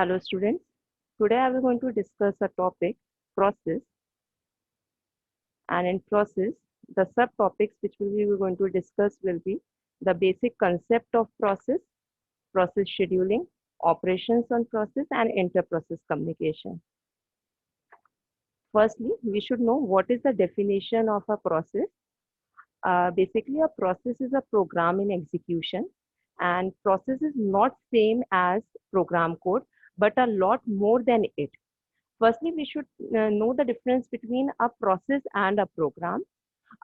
Hello students. Today I am going to discuss a topic process, and in process the subtopics which we are going to discuss will be the basic concept of process scheduling, operations on process and inter-process communication. Firstly, we should know what is the definition of a process. Basically a process is a program in execution, and process is not same as program code but a lot more than it. Firstly, we should know the difference between a process and a program.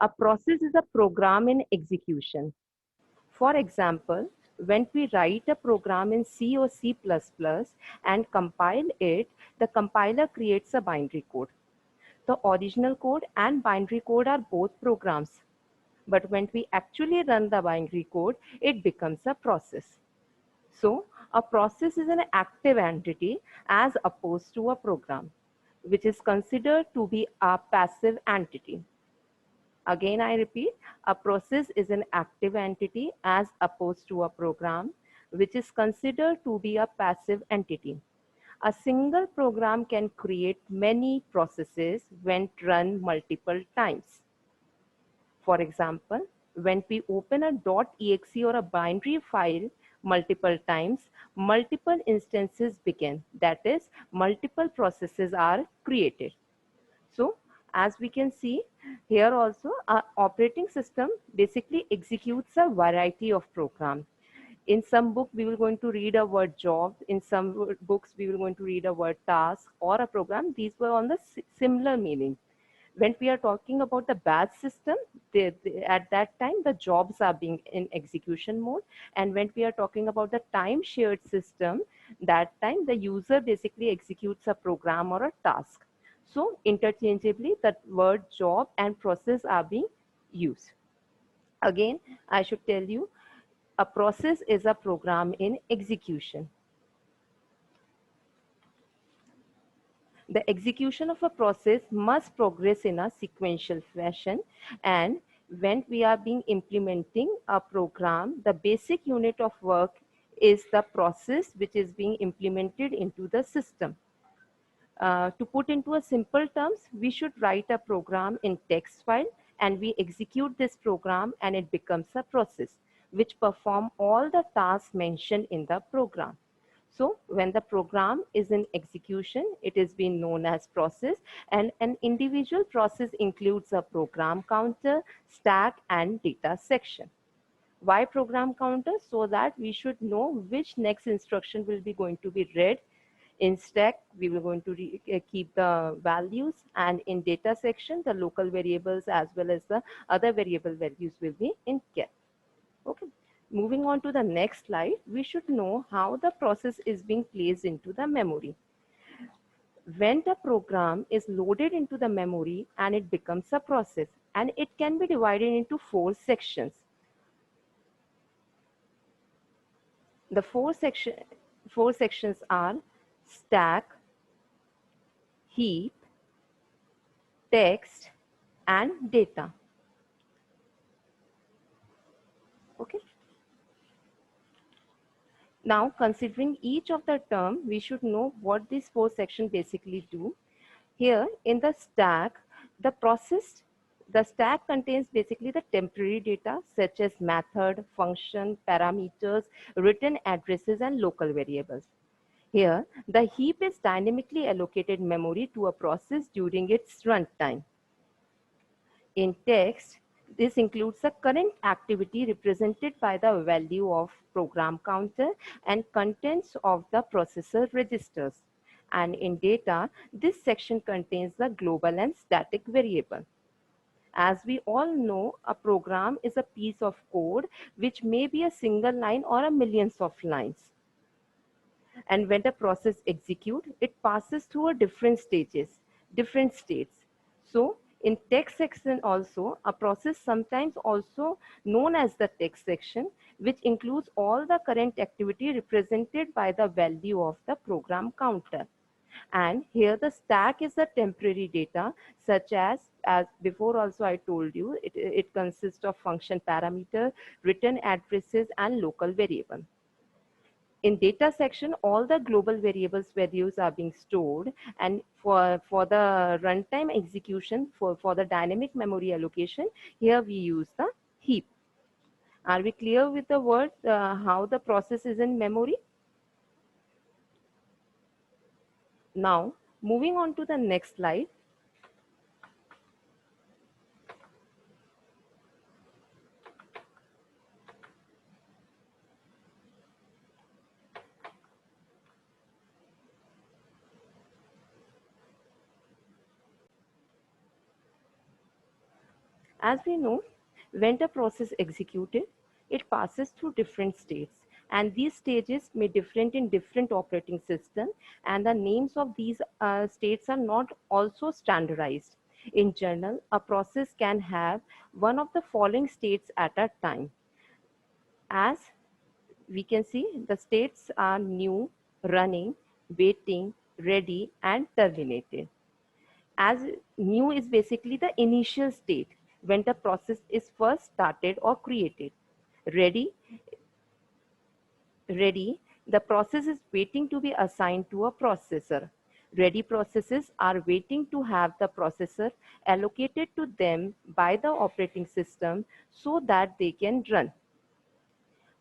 A process is a program in execution. For example, when we write a program in C or C++ and compile it, the compiler creates a binary code. The original code and binary code are both programs. But when we actually run the binary code, it becomes a process. So, a process is an active entity as opposed to a program, which is considered to be a passive entity. Again, I repeat, a process is an active entity as opposed to a program, which is considered to be a passive entity. A single program can create many processes when run multiple times. For example, when we open a .exe or a binary file multiple times, multiple instances begin. That is, multiple processes are created. So, as we can see here also, our operating system basically executes a variety of programs. In some book, we will going to read a word job. In some books, we will going to read a word task or a program. These were on the similar meaning. When we are talking about the batch system, at that time the jobs are being in execution mode, and when we are talking about the time shared system, that time the user basically executes a program or a task. So interchangeably the word job and process are being used. Again, I should tell you, a process is a program in execution. The execution of a process must progress in a sequential fashion, and when we are being implementing a program, the basic unit of work is the process which is being implemented into the system. To put into a simple terms, we should write a program in text file and we execute this program and it becomes a process which perform all the tasks mentioned in the program. So when the program is in execution, it is being known as process, and an individual process includes a program counter, stack and data section. Why program counter? So that we should know which next instruction will be going to be read. In stack, we will going to keep the values, and in data section, the local variables as well as the other variable values will be in kept. Okay. Moving on to the next slide, we should know how the process is being placed into the memory. When the program is loaded into the memory and it becomes a process, and it can be divided into four sections. The four sections are stack, heap, text, and data. Okay. Now, considering each of the term, we should know what these four sections basically do. Here in the stack, the stack contains basically the temporary data such as method, function, parameters, written addresses, and local variables. Here, the heap is dynamically allocated memory to a process during its runtime. In text, this includes the current activity represented by the value of program counter and contents of the processor registers. And in data, this section contains the global and static variable. As we all know, a program is a piece of code which may be a single line or a millions of lines. And when the process executes, it passes through a different states. So in text section also, a process sometimes also known as the text section, which includes all the current activity represented by the value of the program counter. And here the stack is the temporary data, such as before also I told you, it consists of function parameter, written addresses, and local variable. In data section, all the global variables values are being stored, and for the runtime execution, for the dynamic memory allocation, here we use the heap. Are we clear with the word how the process is in memory? Now, moving on to the next slide. As we know, when the process executed, it passes through different states, and these stages may different in different operating systems, and the names of these states are not also standardized. In general, a process can have one of the following states at a time. As we can see, the states are new, running, waiting, ready, and terminated. As new is basically the initial state when the process is first started or created. Ready, ready, the process is waiting to be assigned to a processor. Ready processes are waiting to have the processor allocated to them by the operating system so that they can run.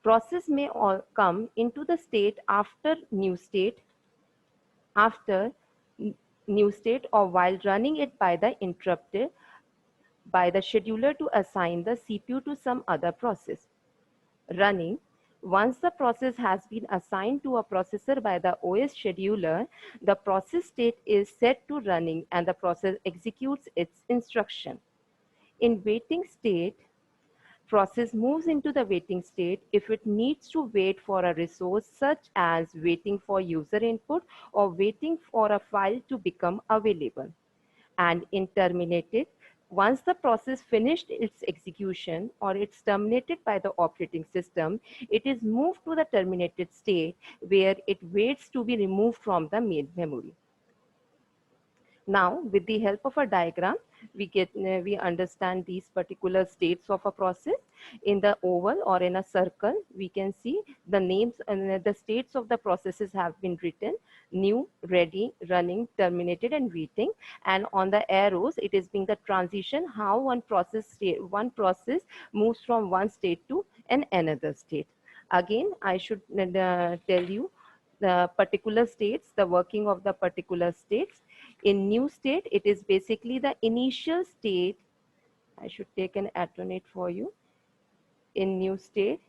Process may all come into the state after new state, or while running it by the interrupted by the scheduler to assign the CPU to some other process. Running, once the process has been assigned to a processor by the OS scheduler, the process state is set to running and the process executes its instruction. In waiting state, process moves into the waiting state if it needs to wait for a resource such as waiting for user input or waiting for a file to become available. And in terminated, once the process finished its execution or it's terminated by the operating system, it is moved to the terminated state where it waits to be removed from the main memory. Now, with the help of a diagram, we understand these particular states of a process. In the oval or in a circle, we can see the names and the states of the processes have been written: new, ready, running, terminated, and waiting. And on the arrows, it is being the transition, how one process moves from one state to another state. Again, I should tell you the particular states, the working of the particular states. In new state, it is basically the initial state. I should take an alternate for you. In new state,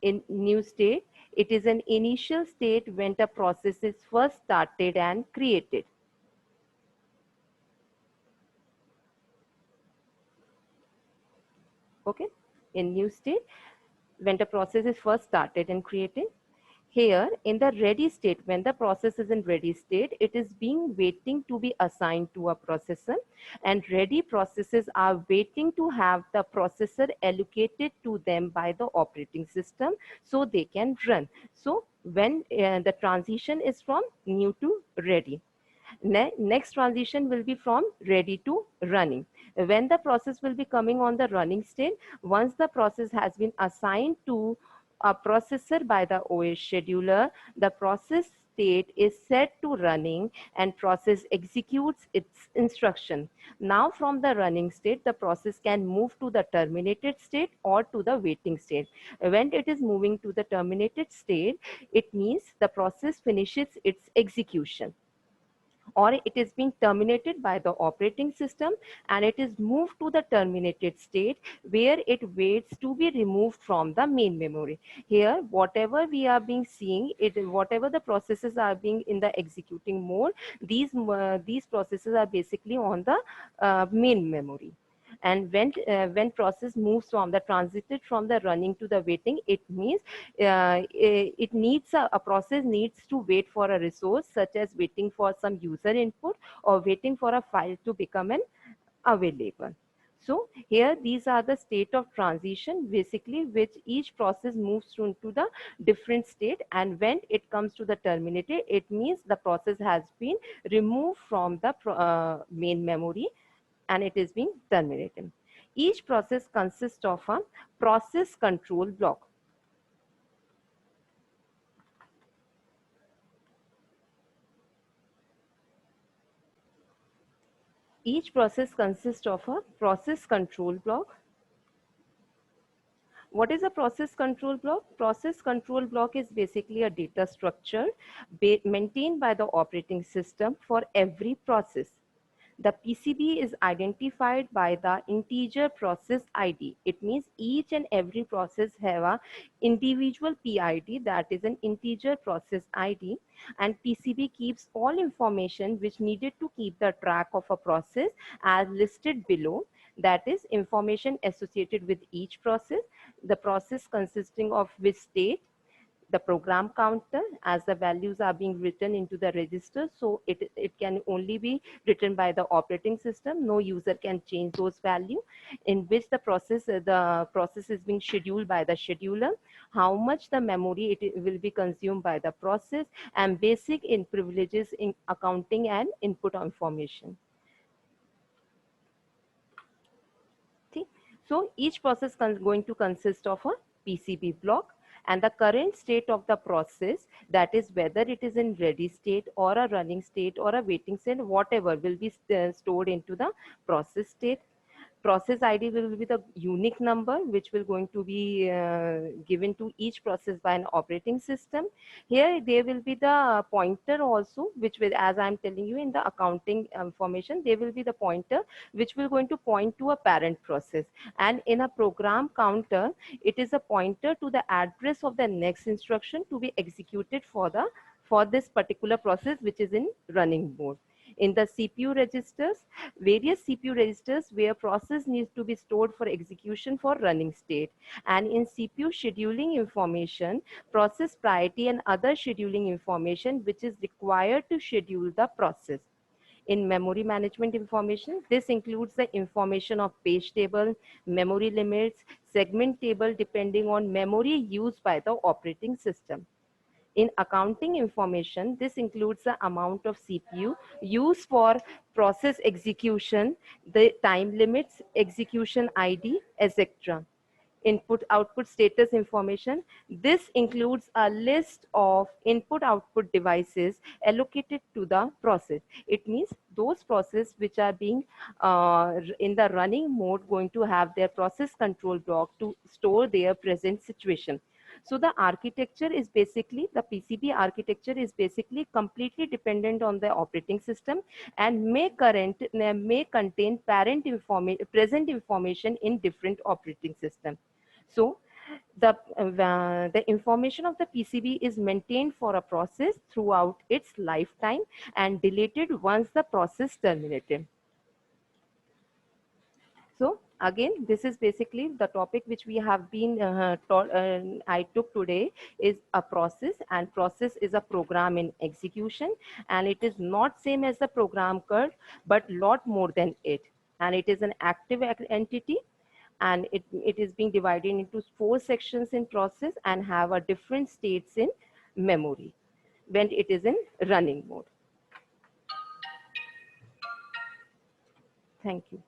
it is an initial state when the process is first started and created. Okay, in new state, when the process is first started and created. Here, in the ready state, when the process is in ready state, it is being waiting to be assigned to a processor, and ready processes are waiting to have the processor allocated to them by the operating system so they can run. So when the transition is from new to ready. Next transition will be from ready to running. When the process will be coming on the running state, once the process has been assigned to a processor by the OS scheduler, the process state is set to running and process executes its instruction. Now from the running state, the process can move to the terminated state or to the waiting state. When it is moving to the terminated state, it means the process finishes its execution, or it is being terminated by the operating system and it is moved to the terminated state where it waits to be removed from the main memory. Here, whatever we are being seeing, whatever the processes are being in the executing mode, these processes are basically on the main memory. And when process moves from the transited from the running to the waiting, it means it needs a process needs to wait for a resource, such as waiting for some user input or waiting for a file to become available. So here these are the state of transition basically which each process moves into the different state, and when it comes to the terminated, it means the process has been removed from the main memory and it is being terminated. Each process consists of a process control block. Each process consists of a process control block. What is a process control block? Process control block is basically a data structure maintained by the operating system for every process. The PCB is identified by the integer process ID. It means each and every process have a individual PID, that is an integer process ID, and PCB keeps all information which needed to keep the track of a process as listed below. That is information associated with each process, the process consisting of which state, the program counter, as the values are being written into the register, so it can only be written by the operating system. No user can change those values. In which the process is being scheduled by the scheduler, how much the memory it will be consumed by the process, and basic in privileges in accounting and input information. Okay. So each process is going to consist of a PCB block, and the current state of the process, that is whether it is in ready state or a running state or a waiting state, whatever will be stored into the process state. Process ID will be the unique number which will going to be given to each process by an operating system. Here there will be the pointer also, which will, as I'm telling you in the accounting information, there will be the pointer which will going to point to a parent process. And in a program counter, it is a pointer to the address of the next instruction to be executed for this particular process which is in running mode. In the CPU registers, various CPU registers where process needs to be stored for execution for running state. And in CPU scheduling information, process priority and other scheduling information which is required to schedule the process. In memory management information, this includes the information of page table, memory limits, segment table depending on memory used by the operating system. In accounting information, this includes the amount of CPU used for process execution, the time limits, execution ID, etc. Input output status information. This includes a list of input output devices allocated to the process. It means those processes which are being in the running mode going to have their process control block to store their present situation. So the architecture is basically, the PCB architecture is basically completely dependent on the operating system and may contain present information in different operating systems. So the information of the PCB is maintained for a process throughout its lifetime and deleted once the process terminated. So again, this is basically the topic which we have been taught, I took today is a process, and process is a program in execution, and it is not same as the program code, but lot more than it. And it is an active entity, and it is being divided into 4 sections in process and have a different states in memory when it is in running mode. Thank you.